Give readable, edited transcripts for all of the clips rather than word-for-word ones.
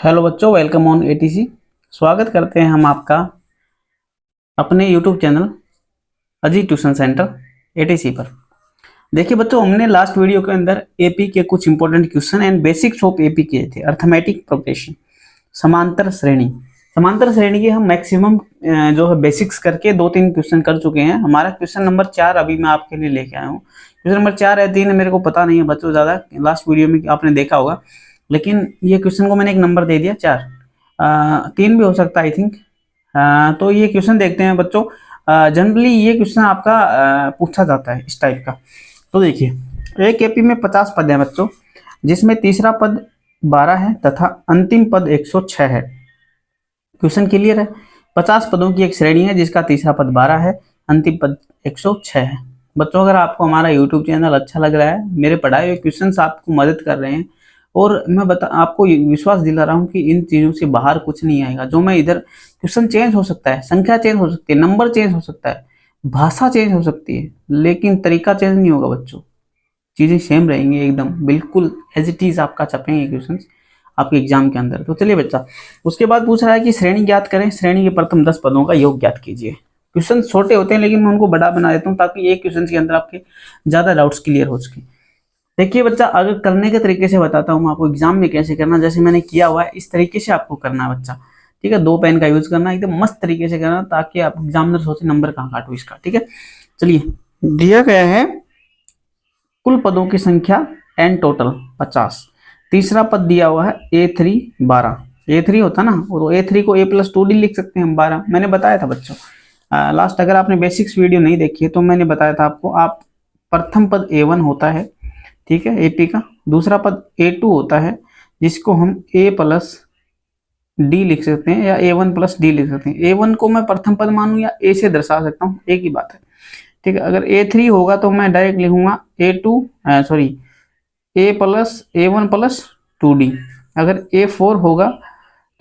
Hello बच्चों, welcome on ATC. स्वागत करते हैं हम आपका अपने YouTube channel Ajit tuition centre ATC पर। देखिए बच्चों, हमने लास्ट वीडियो के अंदर एपी के कुछ important question and basics of AP किए थे। अर्थमेटिक प्रोग्रेशन, समांतर श्रेणी। समांतर श्रेणी के हम मैक्सिमम जो है बेसिक्स करके 2-3 क्वेश्चन कर चुके हैं। हमारा क्वेश्चन नंबर 4 अभी मैं आपके लिए लेके आया हूँ। क्वेश्चन नंबर 4 है, 3 मेरे को पता नहीं है बच्चों, ज़्यादा लास्ट वीडियो में आपने देखा होगा, लेकिन ये क्वेश्चन को मैंने एक नंबर दे दिया 4। 3 भी हो सकता है आई थिंक। तो ये क्वेश्चन देखते हैं बच्चों। जनरली ये क्वेश्चन आपका पूछा जाता है इस टाइप का। तो देखिए, एक एपी में 50 पद हैं बच्चों, जिसमें तीसरा पद 12 है तथा अंतिम पद 106 है। क्वेश्चन क्लियर है? 50 पदों की एक श्रेणी है जिसका तीसरा पद 12 है, अंतिम पद 106 है। बच्चों, अगर आपको हमारा यूट्यूब चैनल अच्छा लग रहा है, मेरे पढ़ाए हुए क्वेश्चंस आपको मदद कर रहे हैं और मैं आपको विश्वास दिला रहा हूँ कि इन चीज़ों से बाहर कुछ नहीं आएगा। जो मैं इधर क्वेश्चन चेंज हो सकता है, संख्या चेंज हो सकती है, नंबर चेंज हो सकता है, भाषा चेंज हो सकती है, लेकिन तरीका चेंज नहीं होगा बच्चों। चीज़ें सेम रहेंगी एकदम, बिल्कुल एज इट इज आपका छपेंगे क्वेश्चन आपके एग्जाम के अंदर। तो चलिए बच्चा, उसके बाद पूछ रहा है कि श्रेणी ज्ञात करें, श्रेणी के प्रथम 10 पदों का योग ज्ञात कीजिए। क्वेश्चन छोटे होते हैं लेकिन मैं उनको बड़ा बना देता हूँ ताकि एक क्वेश्चन के अंदर आपके ज्यादा डाउट्स क्लियर हो सके। देखिए बच्चा, अगर करने के तरीके से बताता हूँ आपको एग्जाम में कैसे करना, जैसे मैंने किया हुआ है इस तरीके से आपको करना है बच्चा। ठीक है, 2 पेन का यूज करना, एकदम मस्त तरीके से करना ताकि आप एग्जामिनर सोचे नंबर कहाँ काटू इसका। ठीक है, चलिए, दिया गया है कुल पदों की संख्या एन टोटल 50। तीसरा पद दिया हुआ है A3 12। A3 होता ना, तो A3 को A+2D लिख सकते हैं हम 12। मैंने बताया था बच्चों लास्ट, अगर आपने बेसिक्स वीडियो नहीं देखी है तो मैंने बताया था आपको। आप प्रथम पद A1 होता है, ठीक है, एपी का। दूसरा पद A2 होता है जिसको हम A+D लिख सकते हैं या A1+D लिख सकते हैं। A1 को मैं प्रथम पद मानूं या A से दर्शा सकता हूँ, एक ही बात है। ठीक है, अगर A3 होगा तो मैं डायरेक्ट लिखूंगा A1+2D। अगर A4 होगा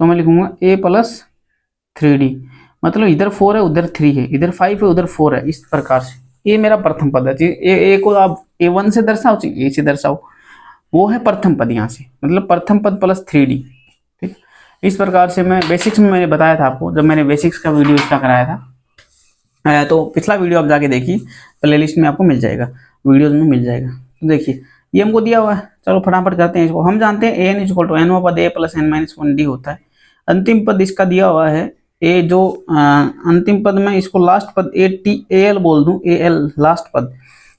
तो मैं लिखूंगा A+3D। मतलब इधर 4 है उधर 3 है, इधर 5 है उधर 4 है, इस प्रकार से। ये मेरा प्रथम पद है। ए को आप A1 से दर्शाओ चाहे A से दर्शाओ, वो है प्रथम पद यहाँ से, मतलब प्रथम पद प्लस 3D। ठीक, इस प्रकार से मैं बेसिक्स में मैंने बताया था आपको, जब मैंने बेसिक्स का वीडियो इसका कराया था। तो पिछला वीडियो आप जाके देखिए, प्लेलिस्ट में आपको मिल जाएगा, वीडियोज में मिल जाएगा। तो देखिए, ये हमको दिया हुआ है, चलो फटाफट करते हैं इसको। हम जानते हैं एन इक्वल टू एन पद A+n-1D होता है। अंतिम पद इसका दिया हुआ है ए, जो अंतिम पद में इसको लास्ट पद AL बोल दूं, AL लास्ट पद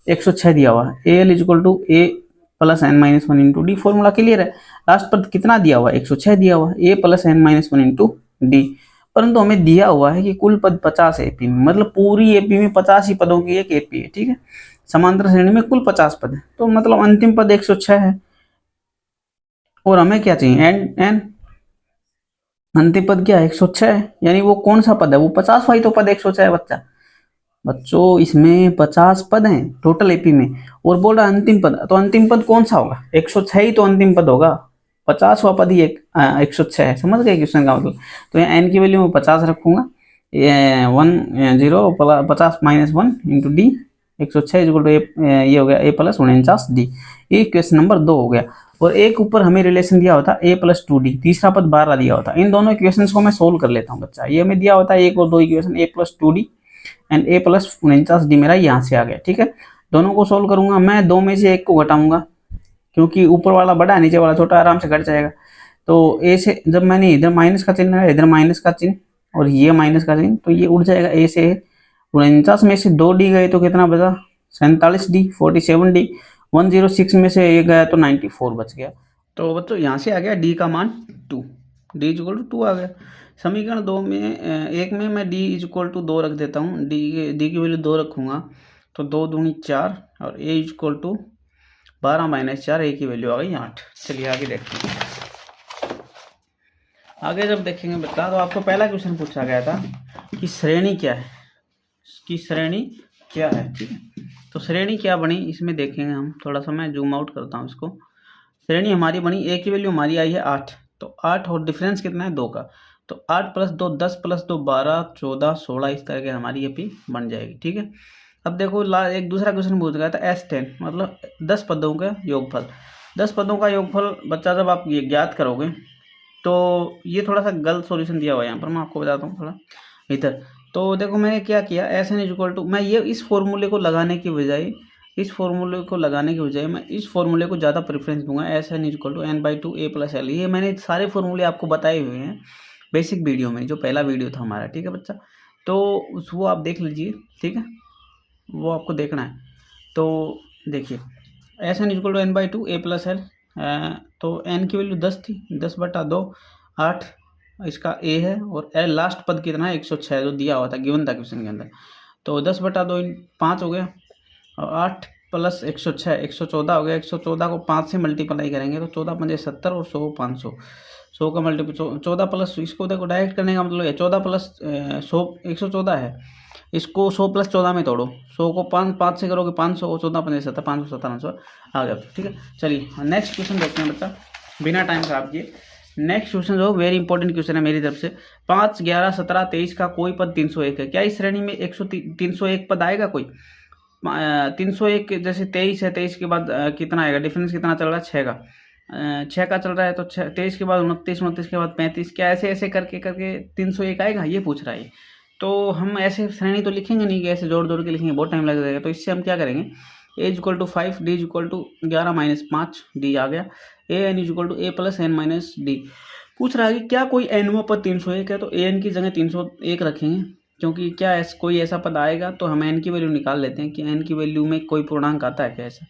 106 दिया हुआ है। AL equal to A+n-1 into d. Formula clear है। लास्ट पद कितना दिया हुआ है? 106 दिया हुआ है, A+n-1 इंटू डी। परंतु हमें दिया हुआ है कि कुल पद 50 एपी में, मतलब पूरी एपी में 50 ही पदों की एक एपी है। ठीक है, समांतर श्रेणी में कुल 50 पद है, तो मतलब अंतिम पद 106 है। और हमें क्या चाहिए? एन एन अंतिम पद क्या है? 106 है, यानी वो कौन सा पद है? वो 50वां ही तो पद 106 है बच्चा। बच्चों, इसमें 50 पद हैं टोटल एपी में, और बोल रहा अंतिम पद, तो अंतिम पद कौन सा होगा? 106 ही तो अंतिम पद होगा। 50वां पद ही 106 है। समझ गए क्वेश्चन का मतलब? तो यहाँ एन की वैल्यू में 50 रखूंगा, 50 minus 1 into d 106 equal to ये हो गया A+49D। ये क्वेश्चन नंबर 2 हो गया। और एक ऊपर हमें रिलेशन दिया होता A+2D, तीसरा पद 12 दिया होता। इन दोनों इक्वेशन को मैं सोल्व कर लेता हूँ बच्चा। ये हमें दिया होता है 1 और 2 इक्वेशन, A+2D एंड A+49D मेरा यहाँ से आ गया। ठीक है, दोनों को सोल्व करूंगा मैं, 2 में से 1 को घटाऊंगा क्योंकि ऊपर वाला बड़ा है नीचे वाला छोटा, आराम से घट जाएगा। तो ए से जब मैंने इधर माइनस का चिन्ह है, इधर माइनस का चिन्ह और ये माइनस का चिन्ह, तो ये उड़ जाएगा। ए से 49 में से 2D गए तो कितना बचा? 47D। 47D 106 में से ये गया तो 94 बच गया। तो बच्चों यहाँ से आ गया D का मान 2, D इक्वल टू 2 आ गया। समीकरण 2 में 1 में मैं D इक्वल टू 2 रख देता हूँ, D की वैल्यू 2 रखूँगा तो 2 दूनी 4 और A equal to 12 minus 4, A की वैल्यू आ गई 8। चलिए आगे देखते हैं। आगे जब देखेंगे बच्चा, तो आपको पहला क्वेश्चन पूछा गया था कि श्रेणी क्या है, कि श्रेणी क्या है। ठीक है, तो श्रेणी क्या बनी इसमें देखेंगे हम। थोड़ा सा मैं जूम आउट करता हूँ इसको। श्रेणी हमारी बनी, A की वैल्यू हमारी आई है 8, तो 8 और डिफरेंस कितना है? 2 का, तो 8 + 2 10 + 2 12 14 16, इस तरह के हमारी एपी बन जाएगी। ठीक है, अब देखो एक दूसरा क्वेश्चन पूछ गया था S10, मतलब 10 पदों का योगफल। 10 पदों का योगफल बच्चा जब आप ये ज्ञात करोगे तो ये थोड़ा सा गलत सॉल्यूशन दिया हुआ है यहाँ पर, मैं आपको बताता हूँ थोड़ा इधर। तो देखो मैंने क्या किया, S n is equal to, मैं ये इस फॉर्मूले को लगाने की बजाय मैं इस फॉर्मूले को ज़्यादा प्रेफरेंस दूंगा। S n is equal to n by two a plus l. ये मैंने सारे फॉर्मूले आपको बताए हुए हैं बेसिक वीडियो में, जो पहला वीडियो था हमारा, ठीक है बच्चा। तो वो आप देख लीजिए, ठीक है, वो आपको देखना है। तो देखिए S n is equal to n by two a plus l. तो एन की वैल्यू 10 थी, 10/2 8 इसका ए है, और एल लास्ट पद कितना है 106 जो दिया हुआ था, गिवन था क्वेश्चन के अंदर। तो 10/2 5 हो गया, और 8 प्लस 106 114 हो गया। 114 को 5 से मल्टीप्लाई करेंगे तो 14 पंजे 70 और 100 500, 100 का मल्टीपल 14 प्लस, इसको देखो डायरेक्ट करने का मतलब है 14 प्लस 100 114 है, इसको 100 प्लस 14 में तोड़ो, 100 को 5 से करोगे 500, 14 पंजे 70 517 आ गया, ठीक है। चलिए नेक्स्ट क्वेश्चन देखते हैं बच्चा, बिना टाइम खराब किए। नेक्स्ट क्वेश्चन जो वेरी इंपॉर्टेंट क्वेश्चन है मेरी तरफ से। 5 11 17 23 का कोई पद 301 है, क्या इस श्रेणी में 301 पद आएगा कोई? 301 जैसे 23 है, 23 के बाद कितना आएगा, डिफरेंस कितना चल रहा है 6 का, 6 का चल रहा है, तो 23 के बाद 29, 29 के बाद 35, क्या ऐसे ऐसे करके करके 301 आएगा, ये पूछ रहा है। तो हम ऐसे श्रेणी तो लिखेंगे नहीं कि ऐसे जोड़ जोड़ के लिखेंगे, बहुत टाइम लग जाएगा। तो इससे हम क्या करेंगे, a is equal to 5, d is equal to 11 minus 5, d आ गया, a n is equal to a plus n minus d. पूछ रहा है कि क्या कोई एनवा पद 301 है, तो ए एन की जगह 301 रखेंगे, क्योंकि क्या कोई ऐसा पद आएगा तो हम एन की वैल्यू निकाल लेते हैं कि एन की वैल्यू में कोई पूर्णांक आता है क्या ऐसा।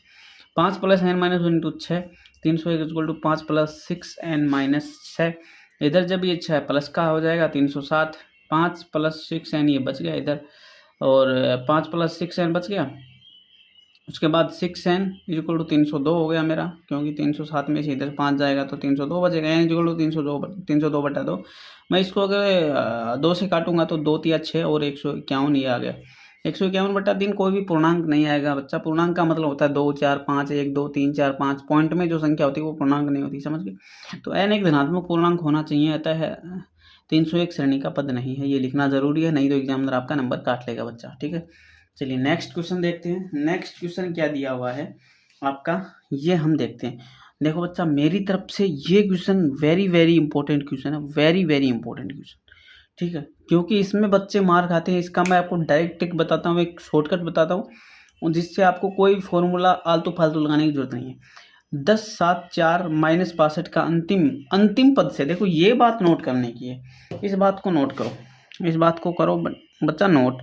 5 plus n minus 1 into 6, 301 equal to 5 plus 6 n minus 6। इधर जब ये 6 प्लस का हो जाएगा 307, 5 प्लस 6 एन ये बच गया इधर, और 5 प्लस 6 एन बच गया। उसके बाद 6 एन इक्वल टू 302 हो गया मेरा, क्योंकि 307 में से इधर 5 जाएगा तो 302 बचेगा। N equal to 302/2। मैं इसको अगर 2 से काटूंगा तो 2 या 6 और 151 ये आ गया। 151/3 कोई भी पूर्णांक नहीं आएगा बच्चा। पूर्णांक का मतलब होता है 2 4 5 1 2 3 4 5, पॉइंट में जो संख्या होती है वो पूर्णांक नहीं होती, समझ गए। तो एन एक धनात्मक पूर्णांक होना चाहिए, अतः 301 श्रेणी का पद नहीं है, ये लिखना जरूरी है, नहीं तो एग्जामिनर आपका नंबर काट लेगा बच्चा, ठीक है। चलिए नेक्स्ट क्वेश्चन देखते हैं। नेक्स्ट क्वेश्चन क्या दिया हुआ है आपका, ये हम देखते हैं। देखो बच्चा, मेरी तरफ से ये question very very important question है, वेरी वेरी इंपॉर्टेंट क्वेश्चन, ठीक है, क्योंकि इसमें बच्चे मार खाते हैं। इसका मैं आपको डायरेक्ट ट्रिक बताता हूँ, एक शॉर्टकट बताता हूँ, जिससे आपको कोई फॉर्मूला आलतू फालतू लगाने की जरूरत नहीं है। 10 7 4 माइनस 62 का अंतिम पद से, देखो ये बात नोट करने की है, इस बात को नोट करो, इस बात को करो बच्चा नोट।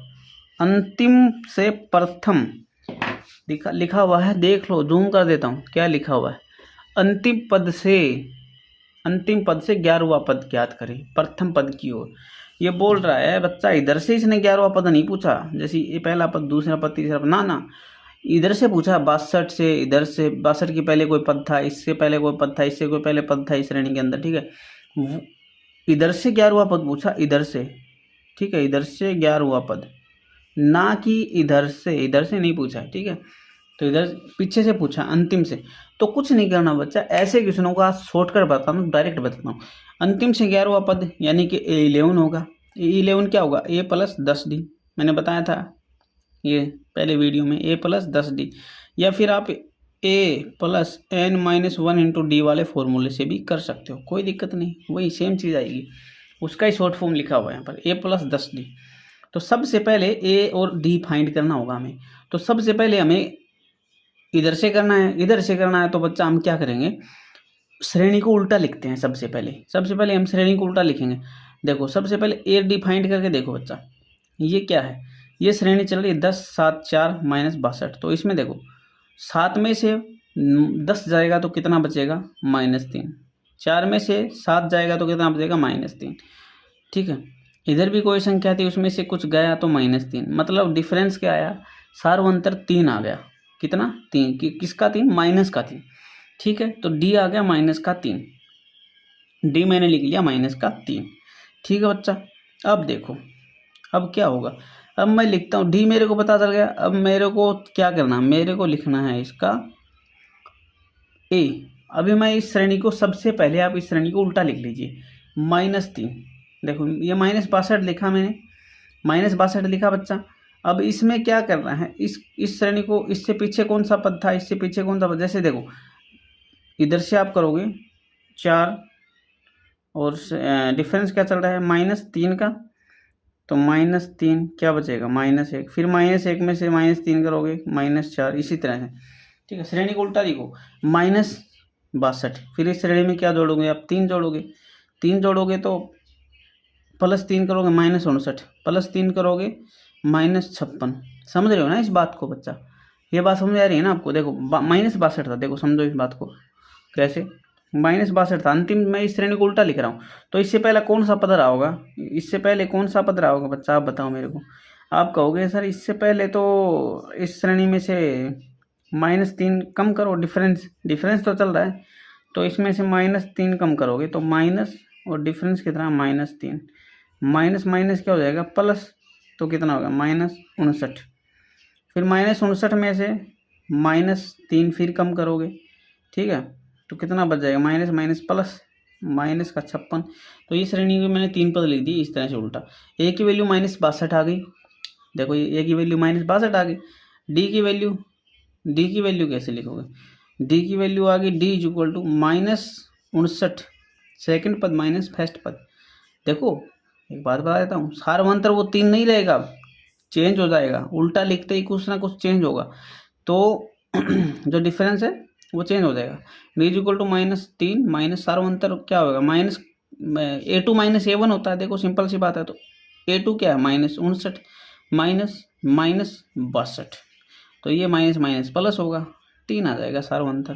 अंतिम से प्रथम लिखा हुआ है, देख लो, जूम कर देता हूँ, क्या लिखा हुआ है, अंतिम पद से 11वां पद ज्ञात करें प्रथम पद की ओर। ये बोल रहा है बच्चा, इधर से इसने 11वां पद नहीं पूछा, जैसे ये पहला पद दूसरा पद तीसरा पद, ना इधर से पूछा 62 से, इधर से 62 के पहले कोई पद था, इससे पहले कोई पद था, इससे कोई पहले पद था इस श्रेणी के अंदर, ठीक है। इधर से 11वां पद पूछा, इधर से, ठीक है, इधर से 11वां पद, ना कि इधर से नहीं पूछा, ठीक है। तो इधर पीछे से पूछा, अंतिम से। तो कुछ नहीं करना बच्चा, ऐसे क्वेश्चनों का शॉर्टकट बताता हूँ, डायरेक्ट बताता हूँ। अंतिम से 11वां पद यानी कि A11 होगा। A11 क्या होगा, A प्लस 10D, मैंने बताया था ये पहले वीडियो में, A प्लस 10D, या फिर आप A plus N minus 1 into D वाले फॉर्मूले से भी कर सकते हो, कोई दिक्कत नहीं, वही सेम चीज़ आएगी, उसका ही शॉर्ट फॉर्म लिखा हुआ है यहाँ पर, A प्लस 10D। तो सबसे पहले A और D फाइंड करना होगा हमें। तो सबसे पहले हमें इधर से करना है, इधर से करना है, तो बच्चा हम क्या करेंगे, श्रेणी को उल्टा लिखते हैं। सबसे पहले हम श्रेणी को उल्टा लिखेंगे। देखो सबसे पहले A D फाइंड करके देखो बच्चा, ये क्या है, ये श्रेणी चल रही है 10 7 4 माइनस 62। तो इसमें देखो 7 में से 10 जाएगा तो कितना बचेगा, -3। 4 में से 7 जाएगा तो कितना बचेगा, -3, ठीक है। इधर भी कोई संख्या थी, उसमें से कुछ गया तो -3, मतलब डिफरेंस क्या आया, सार्वंतर 3 आ गया। कितना, 3, किसका 3, माइनस का 3, ठीक है। तो D आ गया -3, D मैंने लिख लिया -3, ठीक है बच्चा। अब देखो अब क्या होगा, अब मैं लिखता हूँ D मेरे को पता चल गया। अब मेरे को क्या करना, मेरे को लिखना है इसका A। अभी मैं इस श्रेणी को, सबसे पहले आप इस श्रेणी को उल्टा लिख लीजिए, -3। देखो ये -62 लिखा मैंने, -62 लिखा बच्चा। अब इसमें क्या करना है, इस श्रेणी को, इससे पीछे कौन सा पद था, इससे पीछे कौन सा पद, जैसे देखो इधर से आप करोगे 4 और डिफरेंस क्या चल रहा है -3 का, तो -3 क्या बचेगा -1, फिर -1 में से -3 करोगे -4, इसी तरह से। ठीक है, श्रेणी को उल्टा लिखो, -62, फिर इस श्रेणी में क्या जोड़ोगे आप 3 जोड़ोगे, 3 जोड़ोगे तो +3 करोगे -59, +3 करोगे -56। समझ रहे हो ना इस बात को बच्चा, ये बात समझ आ रही है ना आपको। देखो -62 था, देखो समझो इस बात को कैसे, -62 था, अंतिम मैं इस श्रेणी को उल्टा लिख रहा हूँ। तो इससे पहले कौन सा पद रहा होगा, इससे पहले कौन सा पद रहा होगा बच्चा, आप बताओ मेरे को। आप कहोगे सर इससे पहले तो इस श्रेणी में से -3 कम करो, डिफरेंस तो चल रहा है, तो इसमें से -3 कम करोगे तो माइनस और डिफरेंस कितना -3, माइनस माइनस क्या हो जाएगा प्लस, तो कितना होगा -59, फिर -59 में से -3 फिर कम करोगे, ठीक है, तो कितना बच जाएगा माइनस माइनस प्लस, माइनस का 56। तो ये श्रेणी में मैंने 3 पद लिख दी इस तरह से उल्टा। ए की वैल्यू -62 आ गई, देखो ये ए की वैल्यू -62 आ गई। डी की वैल्यू कैसे लिखोगे, डी की वैल्यू आ गई डी इक्वल टू -59, सेकंड पद माइनस फर्स्ट पद। देखो एक बात बता देता हूँ, सार्वंतर वो 3 नहीं रहेगा, चेंज हो जाएगा, उल्टा लिखते ही कुछ ना कुछ चेंज होगा, तो जो डिफरेंस है वो चेंज हो जाएगा। डी इक्वल टू -3 माइनस सार्वंतर क्या होगा A2 -A1 होता है, देखो सिंपल सी बात है। तो A2 क्या है -59 -62, तो ये माइनस माइनस प्लस होगा, 3 आ जाएगा सार्वंतर,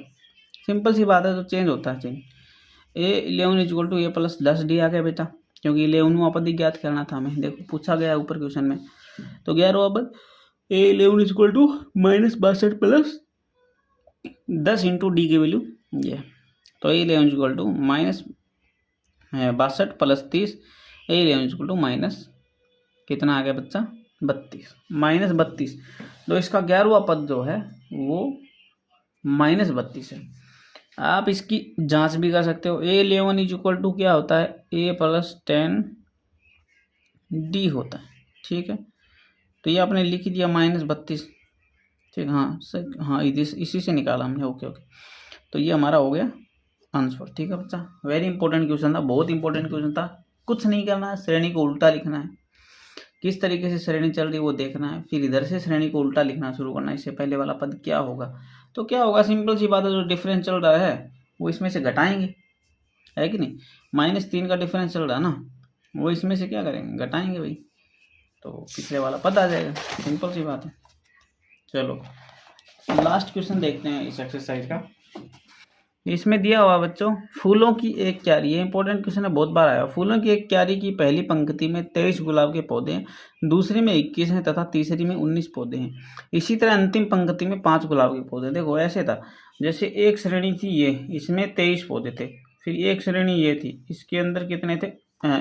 सिंपल सी बात है, तो चेंज होता है change. A11 equal to A+10D आ गया बेटा, क्योंकि 11वां पद ज्ञात करना था हमें, देखो पूछा गया ऊपर क्वेश्चन में। तो 11वां पद A11 equal to -62 plus 10 into d की वैल्यू ये, तो A11 equal to -62 plus 30, A11 equal to minus कितना आ गया बच्चा 32, -32। तो इसका 11वां पद जो है वो -32 है। आप इसकी जांच भी कर सकते हो। A11 इक्वल टू क्या होता है A+10D होता है, ठीक है। तो ये आपने लिख दिया -32, ठीक, हाँ सर, हाँ इसी से निकाला हमने, ओके। तो ये हमारा हो गया आंसर, ठीक है बच्चा। वेरी इंपॉर्टेंट क्वेश्चन था, बहुत इंपॉर्टेंट क्वेश्चन था। कुछ नहीं करना है, श्रेणी को उल्टा लिखना है, किस तरीके से श्रेणी चल रही है वो देखना है, फिर इधर से श्रेणी को उल्टा लिखना शुरू करना है। इससे पहले वाला पद क्या होगा, तो क्या होगा, सिंपल सी बात है, जो डिफरेंस चल रहा है वो इसमें से घटाएंगे, है कि नहीं। -3 का डिफरेंस चल रहा है ना, वो इसमें से क्या करेंगे, घटाएंगे भाई, तो पिछले वाला पद आ जाएगा, सिंपल सी बात है। चलो लास्ट क्वेश्चन देखते हैं इस एक्सरसाइज का। इसमें दिया हुआ बच्चों, फूलों की एक क्यारी, ये इंपॉर्टेंट क्वेश्चन है, बहुत बार आया। फूलों की एक क्यारी की पहली पंक्ति में 23 गुलाब के पौधे हैं, दूसरी में 21 हैं तथा तीसरी में 19 पौधे हैं। इसी तरह अंतिम पंक्ति में 5 गुलाब के पौधे। देखो ऐसे था, जैसे एक श्रेणी थी ये, इसमें 23 पौधे थे, फिर एक श्रेणी ये थी, इसके अंदर कितने थे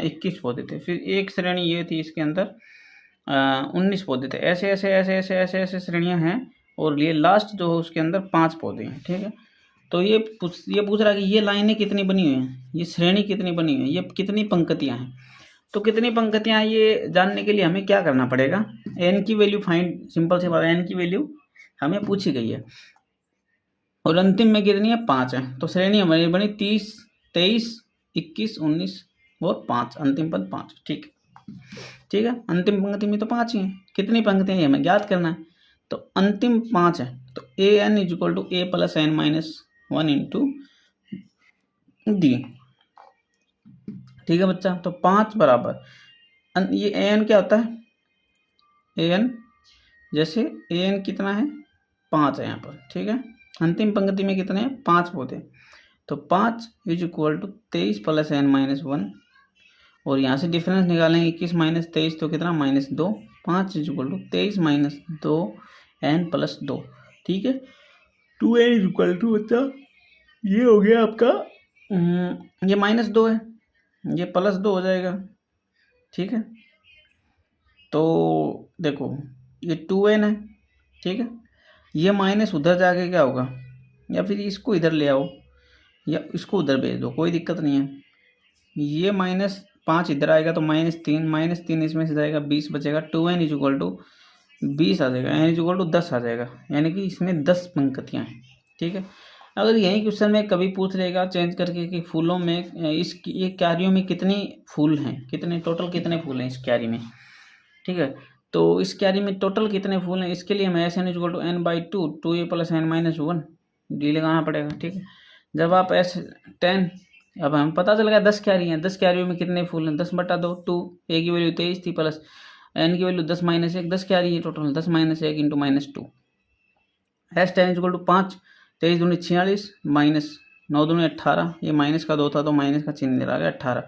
21 पौधे थे, फिर एक श्रेणी ये थी, इसके अंदर 19 पौधे थे। ऐसे ऐसे ऐसे ऐसे ऐसे ऐसे श्रेणियाँ हैं, और ये लास्ट जो है उसके अंदर 5 पौधे हैं, ठीक है। तो ये पूछ रहा है कि ये लाइनें कितनी बनी हुई हैं, ये श्रेणी कितनी बनी हुई है, ये कितनी पंक्तियां हैं। तो कितनी पंक्तियां ये जानने के लिए हमें क्या करना पड़ेगा, n की वैल्यू फाइंड, सिंपल से बात है, n की वैल्यू हमें पूछी गई है, और अंतिम में कितनी है 5 है। तो श्रेणी हमारी बनी 30, 23, 21, 19 और 5, अंतिम पद 5, ठीक है। अंतिम पंक्ति में तो 5 ही हैं, कितनी पंक्तियां हैं हमें ज्ञात करना है, तो अंतिम 5 है। तो an equal to A+n-1 into d, ठीक है बच्चा। तो 5 बराबर ये an क्या होता है, an जैसे an कितना है 5 है यहाँ पर, ठीक है। अंतिम पंक्ति में कितने हैं 5 पौधे, तो 5 इज इक्वल टू 23 + n-1, और यहाँ से डिफरेंस निकालेंगे 21 - 23 तो कितना -2, 5 इज इक्वल टू 23 - 2 n + 2, ठीक है। 2n इज इक्वल टू बच्चा ये हो गया आपका, ये -2 है, ये +2 हो जाएगा, ठीक है। तो देखो ये 2n है, ठीक है, ये माइनस उधर जाके क्या होगा, या फिर इसको इधर ले आओ या इसको उधर भेज दो, कोई दिक्कत नहीं है। ये -5 इधर आएगा तो -3 इसमें से जाएगा, 20 बचेगा। 2n इज इक्वल टू 20 आ जाएगा, n इज इक्वल टू 10 आ जाएगा, यानी कि इसमें 10 पंक्तियाँ हैं, ठीक है। अगर यही क्वेश्चन में कभी पूछ लेगा चेंज करके कि फूलों में इस ये क्यारियों में कितनी फूल हैं, कितने टोटल कितने फूल हैं इस क्यारी में, ठीक है। तो इस क्यारी में टोटल कितने फूल हैं, इसके लिए हमें SN = n/2 2a + n - 1 D लगाना पड़ेगा, ठीक है। जब आप S10, अब हमें पता चल गया 10 क्यारी हैं, 10 क्यारियों में कितने फूल हैं, 10/2 2, a की वैल्यू 23 थी प्लस n की वैल्यू 10 - 1, 10 क्यारी है टोटल, 10 - 1 × -2। S10 = 5, 23 दूनी 46 माइनस 9 दूनी 18, ये माइनस का 2 था तो माइनस का चिन्ह लगा गया, 18,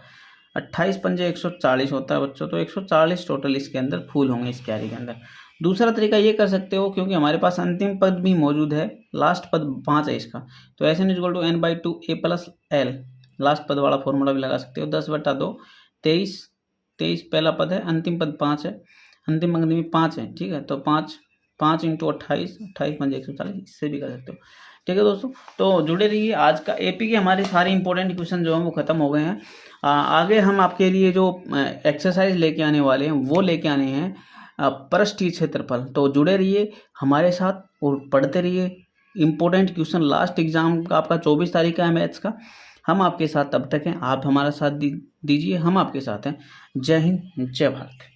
28 पंजे 140 होता है बच्चों, तो 140 टोटल इसके अंदर फूल होंगे इस क्यारी के अंदर। दूसरा तरीका ये कर सकते हो, क्योंकि हमारे पास अंतिम पद भी मौजूद है, लास्ट पद 5 है इसका, तो SN = n/2 a + l, last पद वाला फॉर्मूला भी लगा सकते हो। 10/2 23 पहला पद है, अंतिम पद 5 है, अंतिम पंक्ति में 5 है, ठीक है। तो 5 × 28, 28 पंजे 140, इससे भी कर सकते हो, ठीक है दोस्तों। तो जुड़े रहिए, आज का AP के हमारे सारे इंपॉर्टेंट क्वेश्चन जो हैं वो खत्म हो गए हैं। आगे हम आपके लिए जो एक्सरसाइज लेके आने वाले हैं वो लेके आने हैं पृष्ठीय क्षेत्रफल। तो जुड़े रहिए हमारे साथ और पढ़ते रहिए। इंपॉर्टेंट क्वेश्चन लास्ट एग्जाम का आपका 24 तारीख का है मैथ्स का। हम आपके साथ तब तक हैं, आप हमारा साथ दीजिए, हम आपके साथ हैं। जय हिंद, जय भारत।